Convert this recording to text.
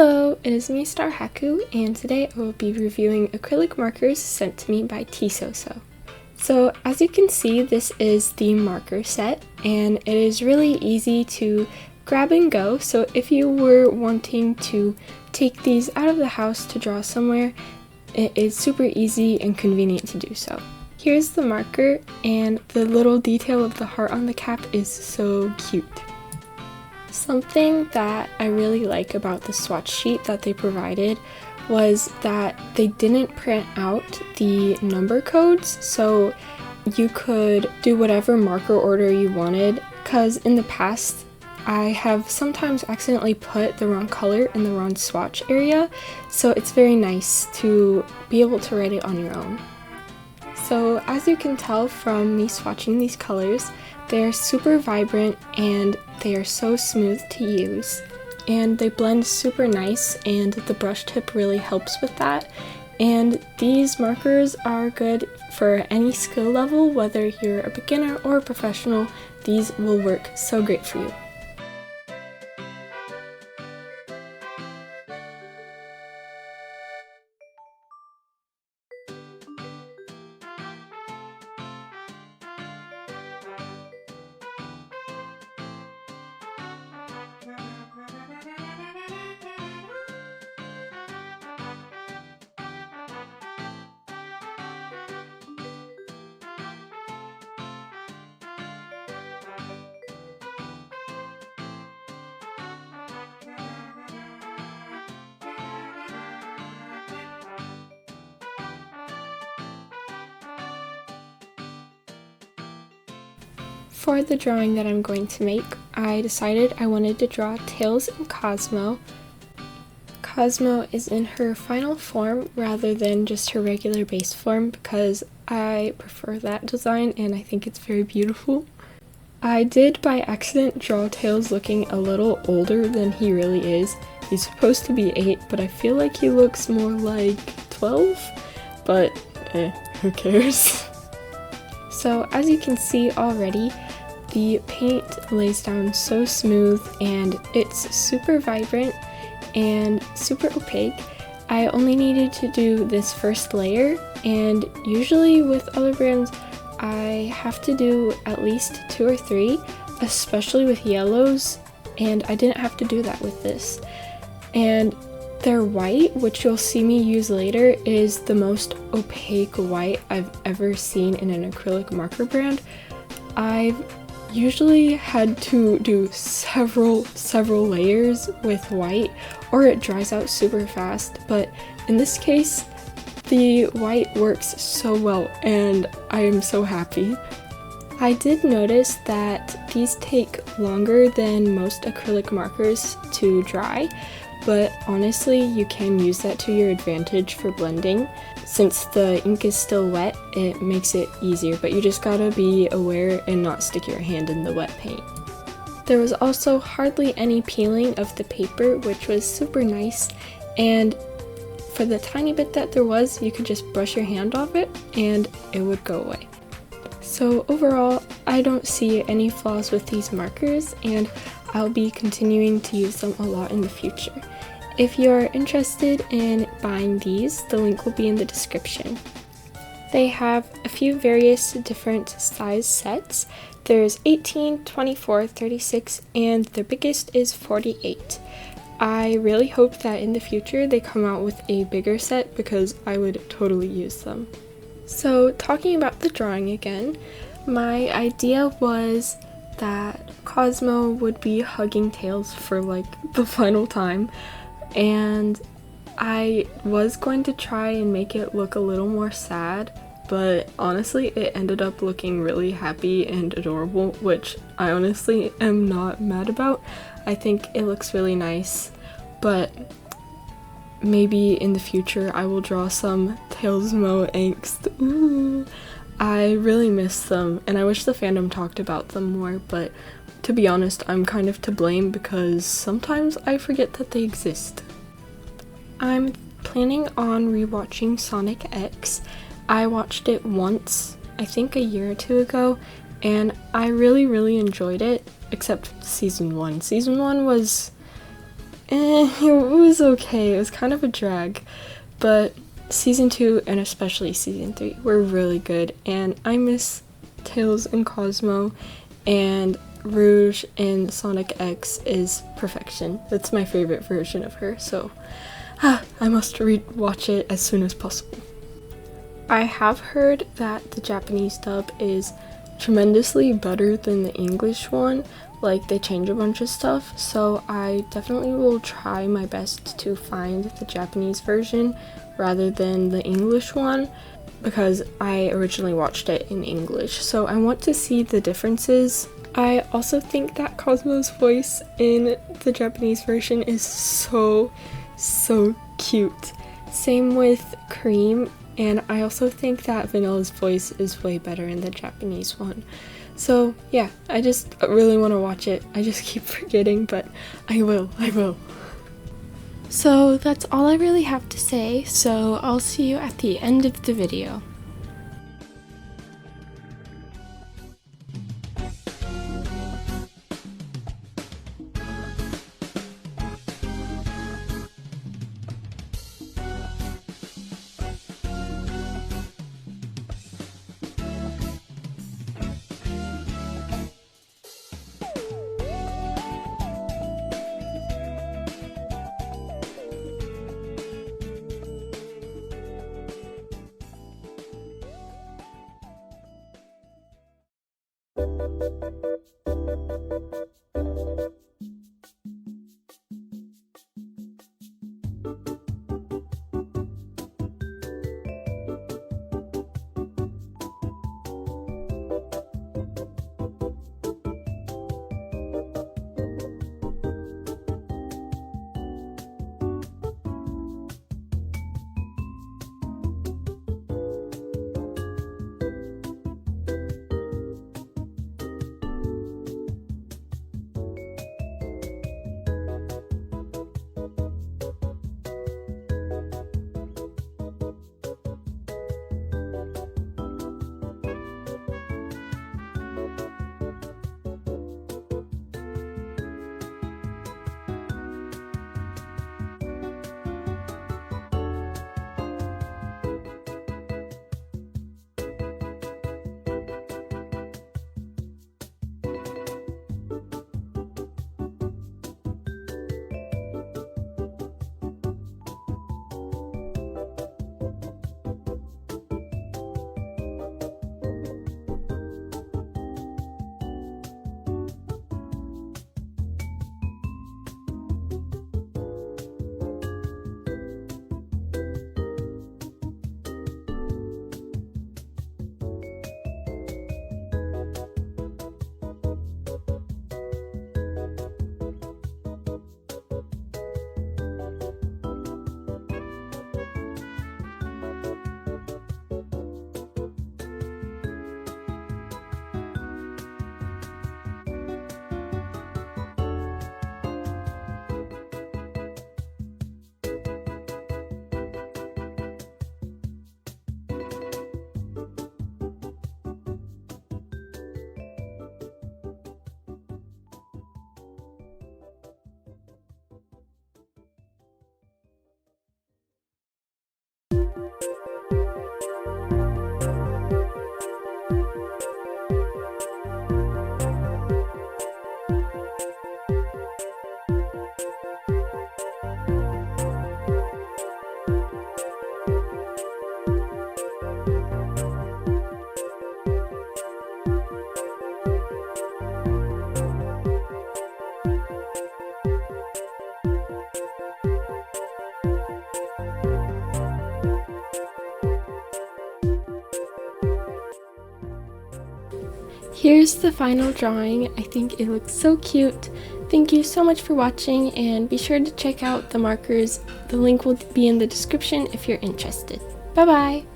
Hello, it is me, Star Haku, and today I will be reviewing acrylic markers sent to me by Tisoso. So as you can see, this is the marker set, and it is really easy to grab and go. So if you were wanting to take these out of the house to draw somewhere, it is super easy and convenient to do so. Here's the marker, and the little detail of the heart on the cap is so cute. Something that I really like about the swatch sheet that they provided was that they didn't print out the number codes, so you could do whatever marker order you wanted, because in the past I have sometimes accidentally put the wrong color in the wrong swatch area, so it's very nice to be able to write it on your own. So as you can tell from me swatching these colors, they're super vibrant and they are so smooth to use, and they blend super nice, and the brush tip really helps with that. And these markers are good for any skill level, whether you're a beginner or a professional. These will work so great for you. For the drawing that I'm going to make, I decided I wanted to draw Tails and Cosmo. Cosmo is in her final form rather than just her regular base form because I prefer that design and I think it's very beautiful. I did by accident draw Tails looking a little older than he really is. He's supposed to be 8, but I feel like he looks more like 12, but who cares? So as you can see already, the paint lays down so smooth and it's super vibrant and super opaque. I only needed to do this first layer, and usually with other brands I have to do at least 2 or 3, especially with yellows, and I didn't have to do that with this. And their white, which you'll see me use later, is the most opaque white I've ever seen in an acrylic marker brand. I've usually had to do several layers with white, or it dries out super fast, but in this case the white works so well and I am so happy. I did notice that these take longer than most acrylic markers to dry, but honestly you can use that to your advantage for blending. Since the ink is still wet, it makes it easier, but you just gotta be aware and not stick your hand in the wet paint. There was also hardly any peeling of the paper, which was super nice, and for the tiny bit that there was, you could just brush your hand off it and it would go away. So overall, I don't see any flaws with these markers, and I'll be continuing to use them a lot in the future. If you're interested in buying these, the link will be in the description. They have a few various different size sets. There's 18, 24, 36, and the biggest is 48. I really hope that in the future they come out with a bigger set because I would totally use them. So talking about the drawing again, my idea was that Cosmo would be hugging Tails for like the final time, and I was going to try and make it look a little more sad, but honestly it ended up looking really happy and adorable, which I honestly am not mad about. I think it looks really nice, but maybe in the future I will draw some Tailsmo angst. Ooh, I really miss them and I wish the fandom talked about them more, but to be honest, I'm kind of to blame because sometimes I forget that they exist. I'm planning on rewatching Sonic X. I watched it once, I think a year or 2 ago, and I really enjoyed it, except season 1. Season 1 was it was okay. It was kind of a drag, but season 2 and especially season 3 were really good, and I miss Tails and Cosmo, and Rouge in Sonic X is perfection. That's my favorite version of her, so I must watch it as soon as possible. I have heard that the Japanese dub is tremendously better than the English one. Like, they change a bunch of stuff, so I definitely will try my best to find the Japanese version rather than the English one, because I originally watched it in English, so I want to see the differences. I also think that Cosmo's voice in the Japanese version is so cute. Same with Cream, and I also think that Vanilla's voice is way better in the Japanese one. So yeah, I just really want to watch it. I just keep forgetting, but I will. So that's all I really have to say, so I'll see you at the end of the video. Here's the final drawing. I think it looks so cute. Thank you so much for watching, and be sure to check out the markers. The link will be in the description if you're interested. Bye bye!